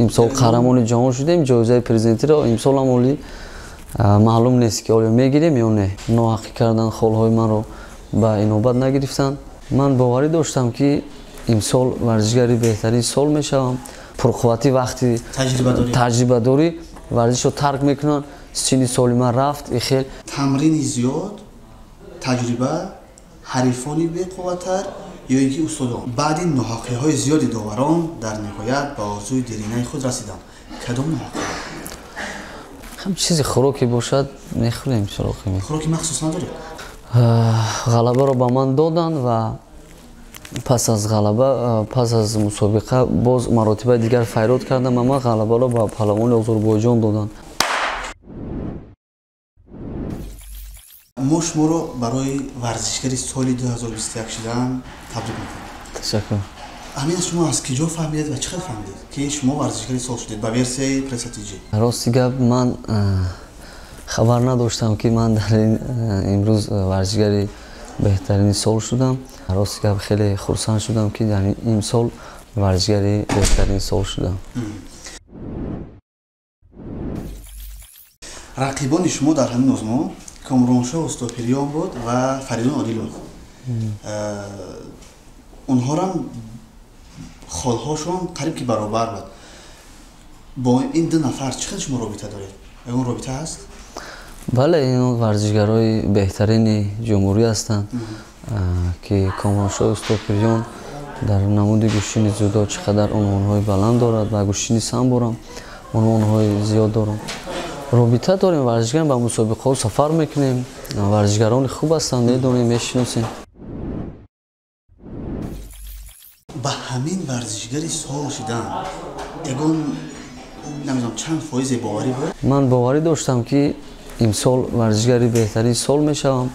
имсол қаҳрамони ҷаҳон шудем, ҷоизаи президентиро имсол ҳам оли маълум нест ки оё мегирем ё не. Ноҳақӣ кардан холҳои маро ба инобат нагирифтанд. Ман боварӣ доштам ки имсол варзишгари беҳтарин сол мешавам. Пурқуввати вақти таҷрибадорӣ варзишро тарк мекунанд. Синни соли ман рафт. Ихел тамрини зиёд, таҷриба, ҳарифони беқувваттар ё ин ки устодон. Баъди ноҳақиҳои зиёди доварон дар ниҳоят ба орзуи деринаи худ расидам. Кадом ноҳақӣ? ҳам чизи хӯроке бошад мехӯрем. Хӯроки махсус надоред? ғалабаро ба ман доданд ва пас аз ғалаба, пас аз мусобиқа боз маротибаи дигар файрод кардам. Ман ғалабаро ба паҳлавони Озурбойҷон доданд. мо шуморо барои варзишгари соли 2021 шудан табрик мекунем. Ташаккур. Амин, шумо аз ки ҷо фаҳмидед ва чӣ хел фаҳмидед ки шумо варзишгари сол шудед ба версияи пресс-натиҷа? Рости гап, ман хабар надоштам ки ман дар имрӯз варзишгари беҳтарини сол шудам. Рости гап, хеле хурсанд шудам ки дар имсол варзишгари беҳтарини сол шудам. рақибони шумо дар ҳамин озмун Комроншоҳ Устопириён буд ва Фаридун Одилов. Онҳорам холҳошон қариб ки баробар буд. Бо ин ду нафар чӣ хел шумо робита доред? Ягон робита ҳаст? Бале, ин варзишгарои беҳтарини ҷумҳурӣ ҳастанд ки Комроншоҳ Устопириён дар намуди гӯштини зудо чӣ қадар унвонҳои баланд дорад ва гӯштини самборам унвонҳои зиёд дорад. робита дорем, варзишгар ба мусобиқаҳо сафар мекунем. Варзишгарони хуб ҳастанд, медонем, мешиносем. Ба ҳамин варзишгари сол шудан ягон намедонам чанд фоизе боварӣ буд? Ман боварӣ доштам ки имсол варзишгари беҳтарин сол мешавам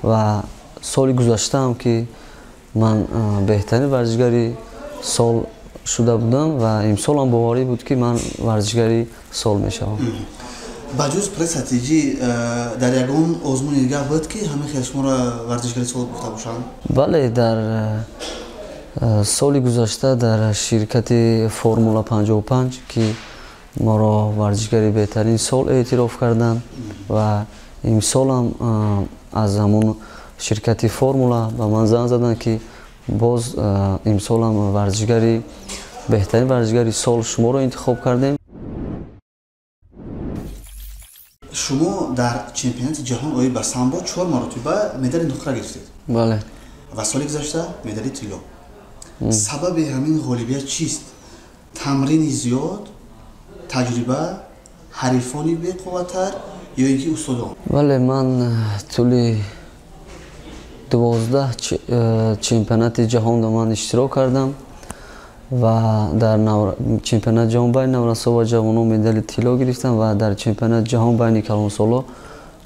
ва соли гузаштаам ки ман беҳтарин варзишгари сол шуда будам ва имсолам боварӣ буд ки ман варзишгари сол мешавам. ба ҷуз пресс-натиҷӣ дар ягон озмуни дигар буд ки ҳамин хел шуморо варзишгари сол гуфта бошанд? Бале, дар соли гузашта дар ширкати Формула 55 ки моро варзишгари беҳтарин сол эътироф карданд ва имсолам аз ҳамон ширкати Формула ба ман занг заданд ки боз имсолам варзишгари беҳтарин варзишгари сол шуморо интихоб кардем. шумо дар чемпионати ҷаҳон ои ба самбо 4 маротиба медали нуқра гирифтед. Бале. Ва соли гузашта медали тилло. Сабаби ҳамин ғолибият чист? Тамрини зиёд, таҷриба, ҳарифони беқувваттар ё ин ки устодон? Бале, ман тӯли 12 чемпионати ҷаҳон дар ман иштирок кардам ва дар чемпионати ҷаҳон байни наврасо ва ҷавонон медали тилло гирифтам ва дар чемпионати ҷаҳон байни калонсоло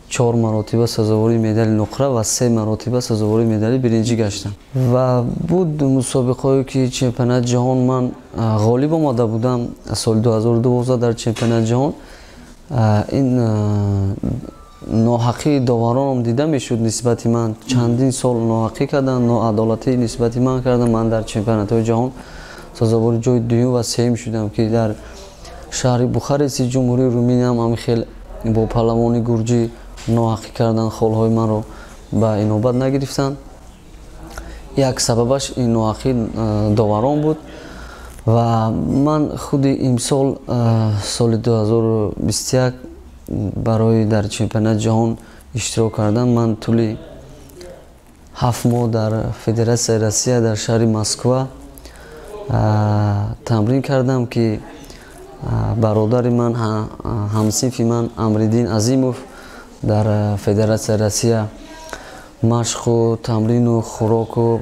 4 маротиба сазовори медали нуқра ва 3 маротиба сазовори медали биринҷӣ гаштам. Ва буд мусобиқаҳое ки чемпионати ҷаҳон ман ғолиб омада будам соли 2012 дар чемпионати ҷаҳон. Ин ноҳақии доваронам дида мешуд нисбати ман. Чандин сол ноҳақӣ карданд, ноадолатӣ нисбати ман карданд. Ман дар чемпионатҳои ҷаҳон сазовори ҷои дуюм ва сеюм шудам ки дар шаҳри Бухареси ҷумҳурии Руминиям ҳам хел бо паҳлавони гурҷӣ ноҳақӣ кардан, холҳои маро ба инобат нагирифтанд. Як сабабаш ин ноҳақии доварон буд ва ман худи имсол соли 2021 барои дар чемпионати ҷаҳон иштирок кардан ман тӯли 7 моҳ дар Федератсияи Россия дар шаҳри Москва тамрин кардам ки бародари ман, ҳамсинфи ман Амриддин Азимов дар Федератсияи Россия машқу, тамрину, хӯроку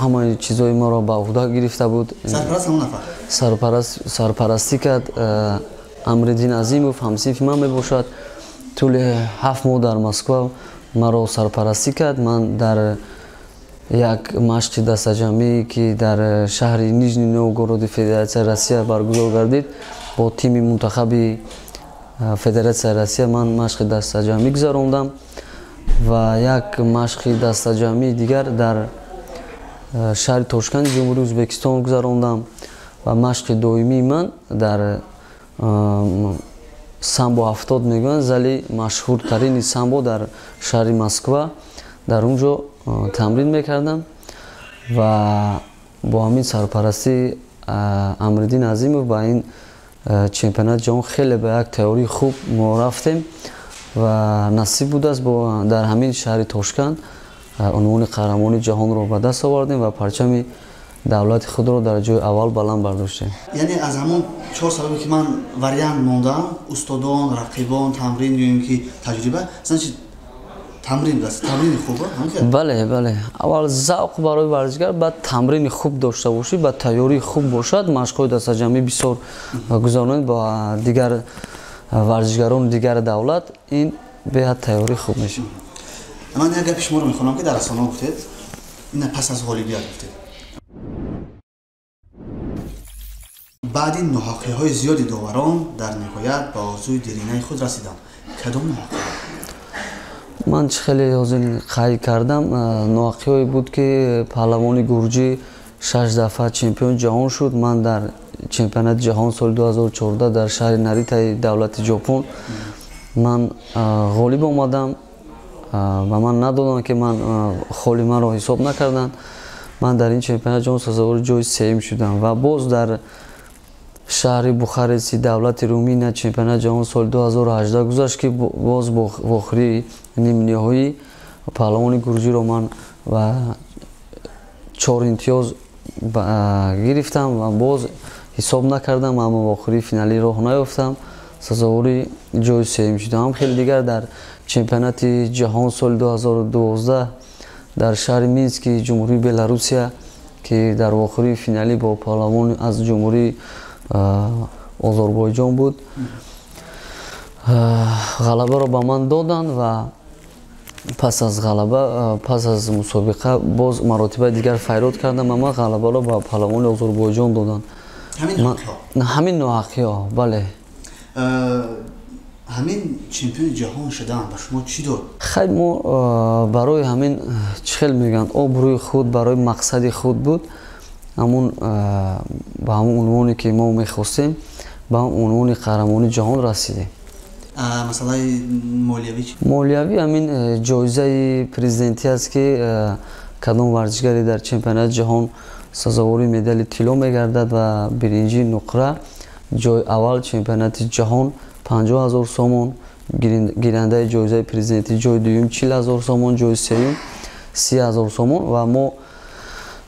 ҳамаи чизои маро ба уҳда гирифта буд. Сарпарастӣ кард Амриддин Азимов, ҳамсинфи ман мебошад. тӯли 7 моҳ дар Москва маро сарпарастӣ кард. Ман дар як машқи дастаҷамӣ ки дар шаҳри Нижний Новгороди Федератсияи Россия баргузор гардид, бо тими мунтахаби Федератсияи Россия ман машқи дастаҷамӣ гузарондам ва як машқи дастаҷамии дигар дар шаҳри Тошканти ҷумҳурии Ӯзбекистон гузарондам ва машқи доимии ман дар самбо 70 мегӯянд, зали машҳуртарини самбо дар шаҳри Москва, дар онҷо тамрин мекардам ва бо ҳамин сарпарасти Амриддин Азимов ба ин чемпионати ҷаҳон хеле ба як тайёрии хуб мо рафтем ва насиб будааст дар ҳамин шаҳри Тошканд унвони қаҳрамони ҷаҳонро ба даст овардем ва парчами давлати худро дар ҷои аввал баланд бардоштем. Яъне аз ҳамон 4 сабабе ки ман вариант мондам, устодон, рақибон, тамрин ё ин ки таҷриба, значит тамрин аст, тамрини хуба? Бале. Аввал завқ барои варзишгар, баъд тамрини хуб дошта бошӣ, баъд тайёрии хуб бошад, машқҳои дастаҷамӣ бисёр гузаронед ба дигар варзишгарони дигар давлат, ин беҳад тайёрии хуб мешавад. Ман як гапи шуморо мехонам ки дар расонаҳо гуфтед, ина пас аз ғолибият гуфтед. баъди ноҳақиҳои зиёди доварон дар ниҳоят ба орзуи деринаи худ расидам. Кадом ноҳақиҳо? Ман чӣ хеле ҳозир қайд кардам, ноҳақиҳое буд ки паҳлавони Гурҷӣ 6 дафъа чемпиони ҷаҳон шуд. Ман дар чемпионати ҷаҳон соли 2014 дар шаҳри Наритаи давлати Ҷопон ман ғолиб омадам. Ба ман надоданд ки ман холи маро ҳисоб накарданд. Ман дар ин чемпионати ҷаҳон сазовори ҷои сеюм шудам ва боз дар шаҳри Бухареси давлати Руминия чемпионати ҷаҳон соли 2018 гузашт ки боз бо охирии нимниҳоӣ паҳлавони Гурҷиро ман ва 4 имтиёз гирифтам ва боз ҳисоб накардам, аммо ба охирии финалӣ роҳ наёфтам, сазовори ҷои сеюм шудам. Хеле дигар дар чемпионати ҷаҳон соли 2012 дар шаҳри Мински ҷумҳурии Беларусия ки дар охирии финалӣ бо паҳлавон аз ҷумҳурии Озарбойҷон буд, ғалабаро ба ман доданд ва пас аз ғалаба, пас аз мусобиқа боз маротибаи дигар файрод кардам, аммо ғалабаро ба паҳлавони Озарбойҷон доданд. Ҳамин ноҳақиҳо, бале. ҳамин чемпиони ҷаҳон шудан ба шумо чӣ дод? Хай мо барои ҳамин чӣ хел мегӯянд, обрӯи худ, барои мақсади худ буд, ҳамун ба ҳамун унвоне ки мо мехостем, ба унвони қаҳрамони ҷаҳон расидем. Масъалаи молиявӣ чӣ? Молиявӣ ҳамин ҷоизаи президентӣ аст ки кадом варзишгаре дар чемпионати ҷаҳон сазовори медали тилло мегардад ва биринҷи нуқра ҷои аввал чемпионати ҷаҳон 50 000 сомон, гирандаи ҷоизаи президентӣ ҷои дуюм 40 000 сомон, ҷои сеюм 30 000 сомон ва мо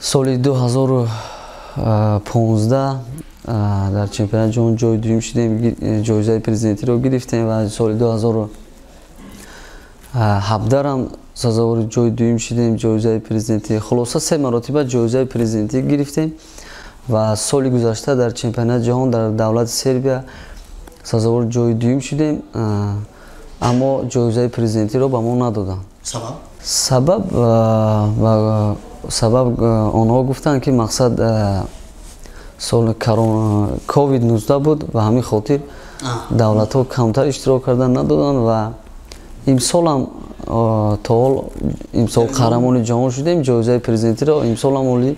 соли 2015 дар чемпионати ҷаҳон ҷои дуюм шудем, ҷоизаи президентиро гирифтем ва соли 2017 ам сазовори ҷои дуюм шудем, ҷоизаи президентӣ. Хулоса 3 маротиба ҷоизаи президентӣ гирифтем ва соли гузашта дар чемпионати ҷаҳон дар давлати Сербия сазовори ҷои дуюм шудем, аммо ҷоизаи президентиро ба мо надоданд. Сабаб онҳо гуфтанд ки мақсад соли COVID-19 буд ва ҳамин хотир давлатҳо камтар иштирок кардан надоданд ва имсолам то ҳол имсол қаҳрамони ҷаҳон шудем, ҷоизаи президентиро имсолам оли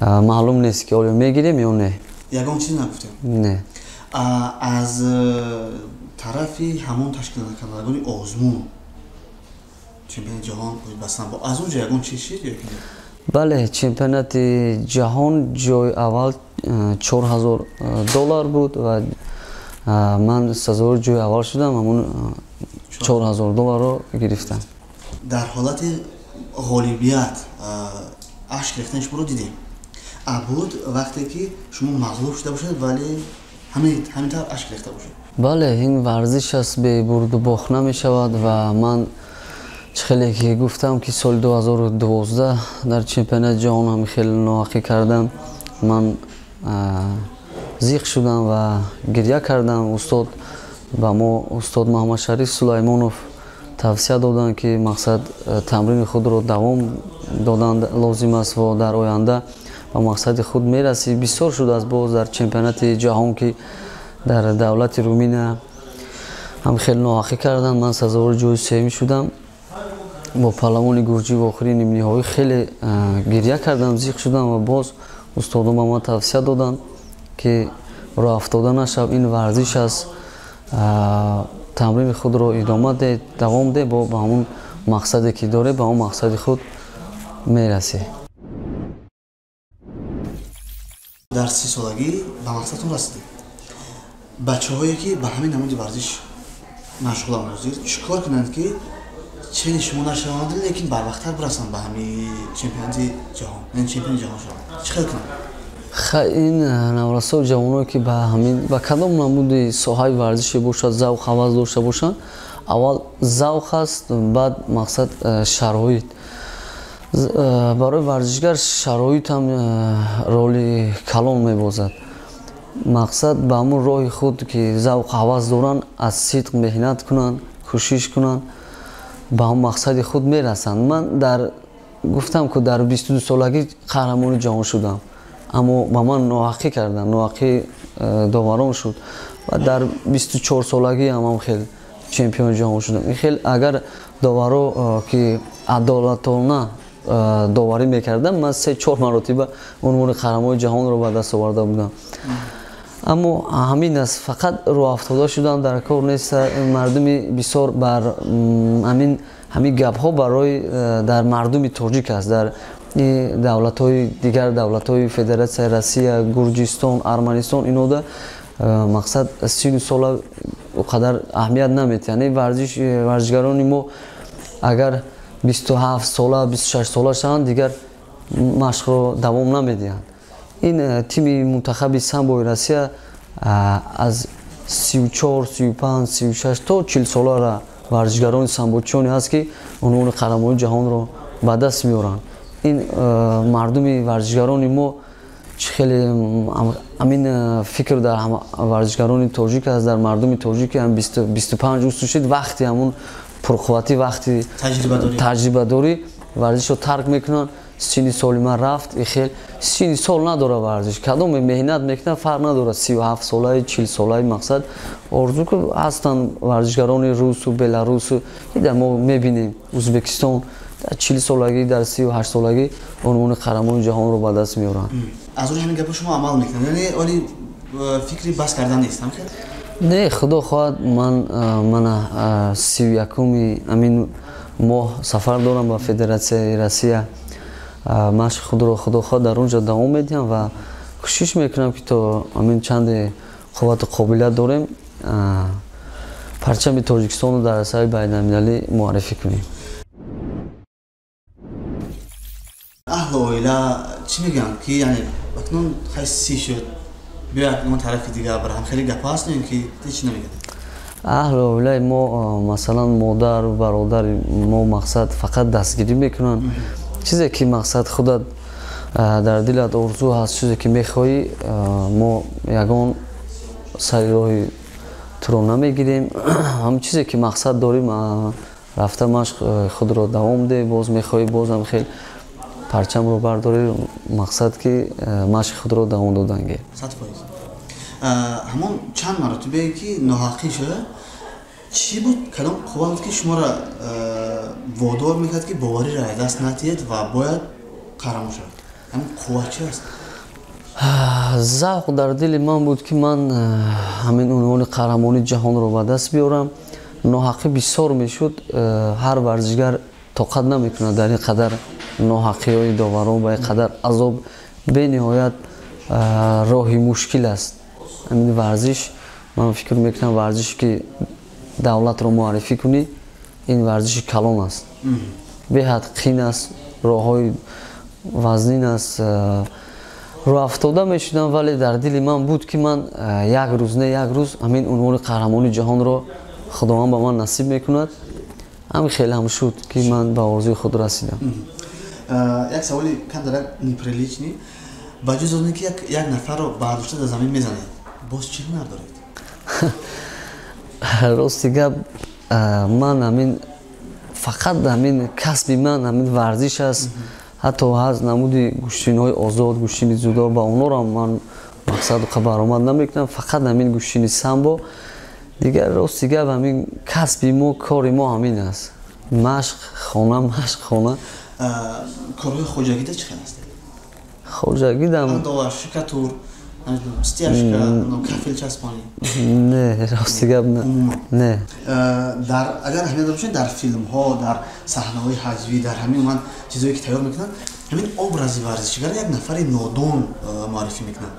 маълум нест ки оё мегирем ё не. Ягон чиз нагуфтем? Не. Аз тарафи ҳамон ташкилнакардагони озмун чемпионати ҷаҳон бастан, аз онҷо ягон чиз шид ё ки? Бале, чемпионати ҷаҳон ҷои аввал $4000 буд ва ман сазовори ҷои аввал шудам, ҳамон $4000-ро гирифтам. Дар ҳолати ғолибият ашк рехтани шуморо дидем. Буд вақте ки шумо мағлуб шуда бошед, вале ҳаминтар ашк рехта бошед? Бале, ин варзиш аст, бебурду бохт намешавад ва ман чӣ хеле ки гуфтам ки соли 2012 дар чемпионати ҷаҳон ҳам хеле ноҳақӣ кардам, ман зиқ шудам ва гирья кардам. Ба мо устод Маҳмадшариф Сулаймонов тавсия доданд ки мақсад тамрини худро давом додан лозим аст ва дар оянда ба мақсади худ мерасӣ. Бисёр шудааст боз дар чемпионати ҷаҳон ки дар давлати Руминия ҳам хеле ноҳақӣ карданд. Ман сазовори ҷои сеюм шудам. Бо паҳлавони Гурҷӣ в охирии нимниҳоӣ хеле гирья кардам, зиқ шудам ва боз устодон ба ман тавсия доданд ки роҳ афтода нашав. Ин варзиш аст. тамрини худро идома де, давом де, ба ҳамон мақсаде ки дорӣ, ба ҳамон мақсади худ мерасӣ. дар 30 солагӣ ба мақсадтон расидед. бачаҳое ки ба ҳамин намуди варзиш машғуланд ҳозир чикор кунанд ки чени шумо нашаванд, лекин барвақттар бирасанд ба ҳамин чемпионати ҷаҳон, яъне чемпиони ҷаҳон шаванд? Чӣ хел кунанд? ин наврасо ҷавоное ки ба кадом намуди соҳаи варзише бошад завқ ҳавас дошта бошанд, аввал завқ аст, баъд мақсад шароит. барои варзишгар шароит ҳам роли калон мебозад. мақсад ба ҳамон роҳи худ ки завқ ҳавас доранд, аз сидқ меҳнат кунанд, кӯшиш кунанд, ба ҳамон мақсади худ мерасанд. ман гуфтам ки дар 22 солагӣ қаҳрамони ҷаҳон шудам, аммо ба ман ноҳақӣ карданд, ноҳақӣ доварон шуд ва дар 24 солагӣ ҳам хел чемпиони ҷаҳон шудам. ин хел агар доваро ки адолатона доварӣ мекардам, ман 3-4 маротиба унвони қаҳрамони ҷаҳонро ба даст оварда будам. аммо ҳамин аст, фақат роҳафтода шудан дар кор нест. мардуми бисёр бар ҳамин гапҳо барои дар мардуми тоҷик аст, дар давлатҳои дигар, давлатҳои Федератсияи Россия, Гурҷистон, Арманистон, инода мақсад сину сола қадар аҳамият наметиҳад. яъне варзишгарони мо агар 27 сола, 26 сола шаванд, дигар машқро давом намедиҳанд. ин тими мунтахаби самбои Россия аз 34, 35, 36 то 40 солара варзишгарони самбочиёне ҳаст ки унвони қаҳрамони ҷаҳонро ба даст меоранд. ин мардуми варзишгарони мо хеле амин фикр дар варзишгарони тоҷик аст, дар мардуми тоҷики ҳам 25 устушид вақти ҳамон пурқувватӣ, вақти таҷрибадорӣ варзишро тарк мекунанд. сини соли ман рафт, хел сини сол надора варзиш, кадом меҳнат мекунад фарқ надорад, 37 солаи, 40 солаи. мақсад орзу ки ҳастанд варзишгарони русу, беларусу, дар мо мебинем Узбекистон дар 40 солагӣ, дар 38 солагӣ унвони қаҳрамони ҷаҳонро ба даст меоранд. аз рӯи ҳамин гапо шумо амал мекунед, яъне оли фикри бас кардан нест? не, худо хоҳад ман 31-уми амин моҳ сафар дорам ба Федератсияи Россия. машқи худро худо хоҳад дар онҷа давом медиҳам ва кӯшиш мекунам ки то амин чанде қуввату қобилият дорем, парчами Тоҷикистонро дар асаи байналмилалӣ муаррифӣ кунем. аҳли оила чӣ мегӯянд ки яъне акнун хай 30 шуд, биё якнун тарафи дигар барам, хеле гапҳо ҳастн ки чӣ намегӯянд? аҳли оилаи мо масалан модар, бародари мо мақсад фақат дастгирӣ мекунанд. чизе ки мақсад худат дар дилат орзу ҳаст, чизе ки мехоҳӣ, мо ягон сари роҳи туро намегирем. ҳам чизе ки мақсад дорем, рафта машқ худро давом де, боз мехоҳӣ бозам хел парчамро бардорӣ, мақсад ки машқи худро давом доданге. 100%. ҳамон чанд маротибае ки ноҳақӣ шуда, чӣ буд, кадом қувва буд ки шуморо водор мекард ки бовариро аз даст надиҳед ва бояд қаҳрамон шавед? ҳамин қувва чӣ аст? завқ дар дили ман буд ки ман ҳамин унвони қаҳрамони ҷаҳонро ба даст биёрам. ноҳақӣ бисёр мешуд, ҳар варзишгар тоқат намекунад дар ин қадар ноҳақиҳои доварон ва ин қадар азоб. бениҳоят роҳи мушкил аст ҳамин варзиш. ман фикр мекунам варзиш ки давлатро муаррифӣ кунӣ, ин варзиши калон аст, беҳад қин аст, роҳҳои вазнин аст. роҳафтода мешудам, вале дар дили ман буд ки ман як рӯз ҳамин унвони қаҳрамони ҷаҳонро худованд ба ман насиб мекунад. ҳамин хеле ҳам шуд ки ман ба орзуи худ расидам. як саволи кандарак неприличный. ба ҷуз аз ки як нафарро бардошта дар замин мезанед, боз чӣ ҳунар доред? рости гап, ман ҳамин фақат ҳамин касби ман ҳамин варзиш аст. ҳатто ҳаст намуди гӯштиниҳои озод, гӯштини зудо, ба онҳоро ман мақсаду баромад намекунам. фақат ҳамин гӯштини самбо. дигар рости гап, ҳамин касби мо, кори мо ҳамин аст. машқ хона, машқ хона. корҳои хоҷагида чӣ хел аст? хоҷагидам довар, шикатур, стяжка, кафел часпони. Не, расти гап не. дар агар ҳамин бошад дар филмҳо, дар саҳнаҳои ҳаҷвӣ, дар ҳамин уман чизое ки тайёр мекунанд, ҳамин образи варзишгар як нафари нодон муаррифӣ мекунанд.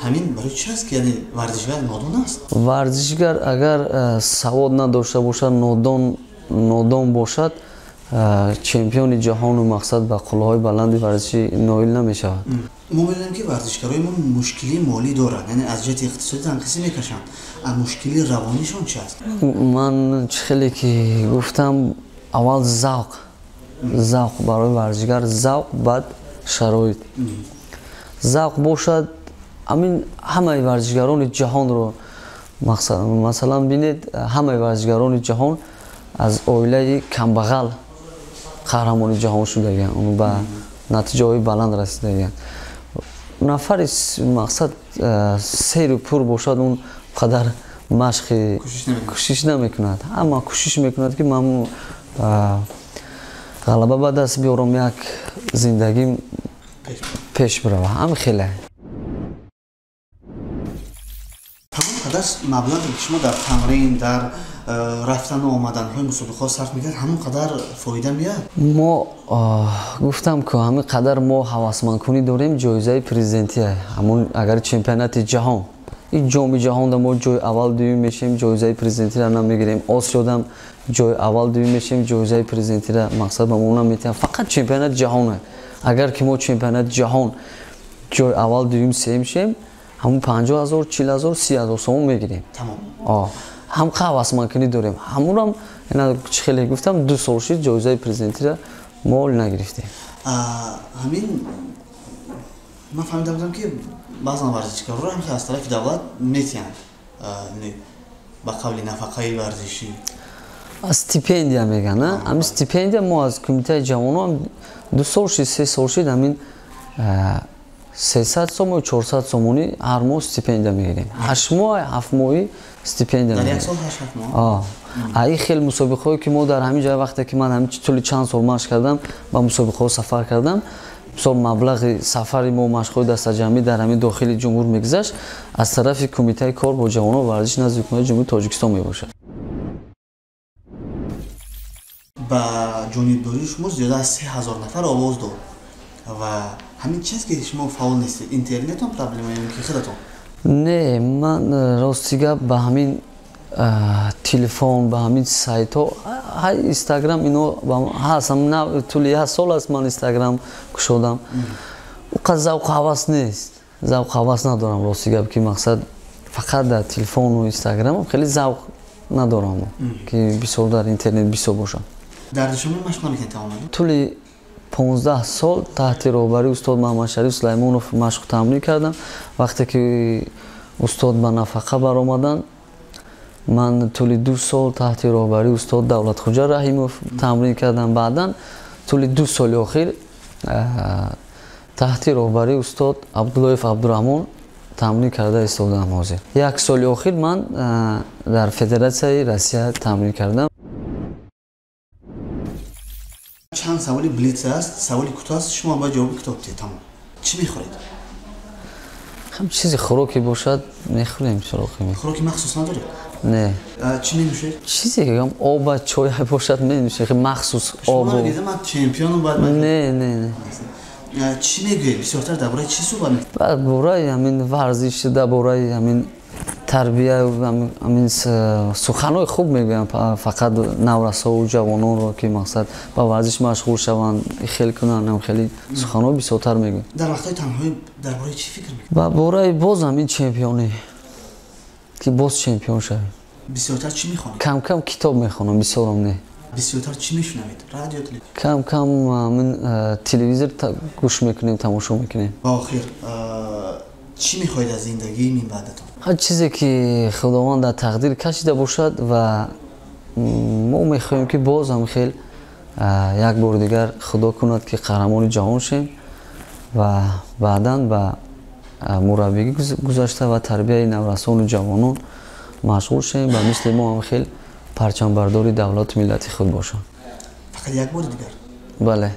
ҳамин барои чи аст ки яъне варзишгар нодон аст? Варзишгар агар савод надошта бошад, нодон бошад, чемпиони ҷаҳону мақсад ба қуллаҳои баланди варзишӣ ноил намешавад. мо медонем ки варзишгарои мо мушкили молӣ доранд, яъне аз ҷиҳати иқтисодӣ танқисӣ мекашанд. Мушкили равонишон чи аст? Ман чӣ хеле ки гуфтам, аввал завқ барои варзишгар, завқ баъд шароит. Завқ бошад, амин ҳамаи варзишгарони ҷаҳонро масалан бинед, ҳамаи варзишгарони ҷаҳон аз оилаи камбағал қаҳрамони ҷаҳон шудагиянд, ба натиҷаҳои баланд расидагиянд. Нафари мақсад серу пур бошад, он қадар машқи кӯшиш намекунад. Ҳама кӯшиш мекунад ки ман ғалаба ба даст биёрам, як зиндагим пеш бирава. Ҳамин хеле. ҳамон қадар маблағе ки шумо дар тамрин, дар рафтану омаданҳои мусобиқаҳо сарф мекунед, ҳамон қадар фоида меояд? Мо гуфтам ки ҳамин қадар мо ҳавасмандкунӣ дорем ҷоизаи президентия, ҳамон агар чемпионати ҷаҳон, ин ҷоми ҷаҳонда мо ҷои аввал дуюм мешавем, ҷоизаи президентира намегирем. Осиёдам ҷои аввал дуюм мешавем, ҷоизаи президентира мақсад ба мо наметиҳам. Фақат чемпионати ҷаҳоне. Агар ки мо чемпионати ҷаҳон ҷои аввал дуюм сеюм шем, ҳамон 50,000, 40,000, 30,000 сомон мегирем. Тамом. ҳамқа ҳавасмандкунӣ дорем. ҳамонам чӣ хеле гуфтам, 2 сол шуд ҷоизаи президентира мо нагирифтем. ҳамин ман фаҳмида будам ки баъзан варзишгароро ҳам аз тарафи давлат метиҳанд ба қавли нафақаи варзишӣ. Стипендия меган, ҳамин стипендия мо аз кумитаи ҷавонон 2 сол шуд, 3 сол шуд, ҳамин 300 сомон, 400 сомонӣ ҳар моҳ стипендия мегирем. 8 моҳ, 7 моҳӣ стипендия мегирем. Дар як сол 8 моҳ? Ин хел мусобиқаҳое ки мо дар ҳамин ҷоя вақте ки ман ҳамин тӯли чанд сол машқ кардам, ба мусобиқаҳо сафар кардам, мисол маблағи сафари мо машқҳои дастаҷамъӣ дар ҳамин дохили ҷумҳур мегузашт, аз тарафи кумитаи кор бо ҷавонон варзиш назди ҳукумати ҷумҳурии Тоҷикистон мебошад. ба ҷонибдории шумо зиёда аз 3000 нафар овоз дод ва ҳамин чист ки шумо фаъол нестед, интернетон проблема ё ки худатон? Не, ман рости гап ба ҳамин телефон, ба ҳамин сайтҳо, инстаграм ино ҳастам, тӯли 1 сол аст ман инстаграм кушодам. уқад завқу ҳавас нест, завқу ҳавас надорам, рости гап ки мақсад фақат дар телефону инстаграм хеле завқ надорам ки бисёр дар интернет бисёр бошам. Дардишоми машқ намекунед тамоман? тӯли 15 сол таҳти роҳбарии устод Маҳмадшариф Сулаймонов машқу тамрин кардам. Вақте ки устод ба нафақа баромаданд, ман тӯли 2 сол таҳти роҳбарии устод Давлатхоҷа Раҳимов тамрин кардам. Баъдан тӯли 2 соли охир таҳти роҳбарии устод Абдуллоев Абдураҳмон тамрин карда истодам ҳозир. 1 соли охир ман дар Федератсияи Россия тамрин кардам. чанд саволи блиц аст, саволи кӯтоҳ аст, шумо ба ҷавоби китоб диҳед. Тамом. Чӣ мехӯред? ҳам чизи хӯроке бошад мехӯрем. Хӯроки махсус надоред? Не. Чӣ менӯшед? чизе ки оба чой бошад менӯшем, махсус об. Шумо гӯед ман чемпиону баъд не. чӣ мегӯед? Бисёртар дар бораи чӣ суҳбат мекунед? дар бораи ҳамин варзиш, дар бораи ҳамин тарбия, ҳамин суханои хуб мегӯям, фақат наврасову ҷавононро ки мақсад ба варзиш машғул шаванд, хел кунанд, хеле суханои бисёртар мегӯям. Дар вақтҳои танҳоӣ дар бораи чӣ фикр мекунед? ба бораи боз ҳамин чемпионӣ, ки боз чемпион шавем. Бисёртар чӣ мехонед? Кам китоб мехонам, бисёрам не. бисёртар чӣ мешунавед? Радио, телевизор? Кам ҳамин телевизор гӯш мекунем, тамошо мекунем. ва охир чӣ мехоҳед аз зиндагии минбаъдатон? ҳар чизе ки худованд дар тақдир кашида бошад ва мо мехоҳем ки боз ҳам хел як бор дигар худо кунад ки қаҳрамони ҷаҳон шем ва баъдан ба мураббигӣ гузашта ва тарбияи наврасону ҷавонон машғул шем ва мисли мо ҳам хел парчамбардори давлату миллати худ бошанд. Фақат як бори дигар? Бале.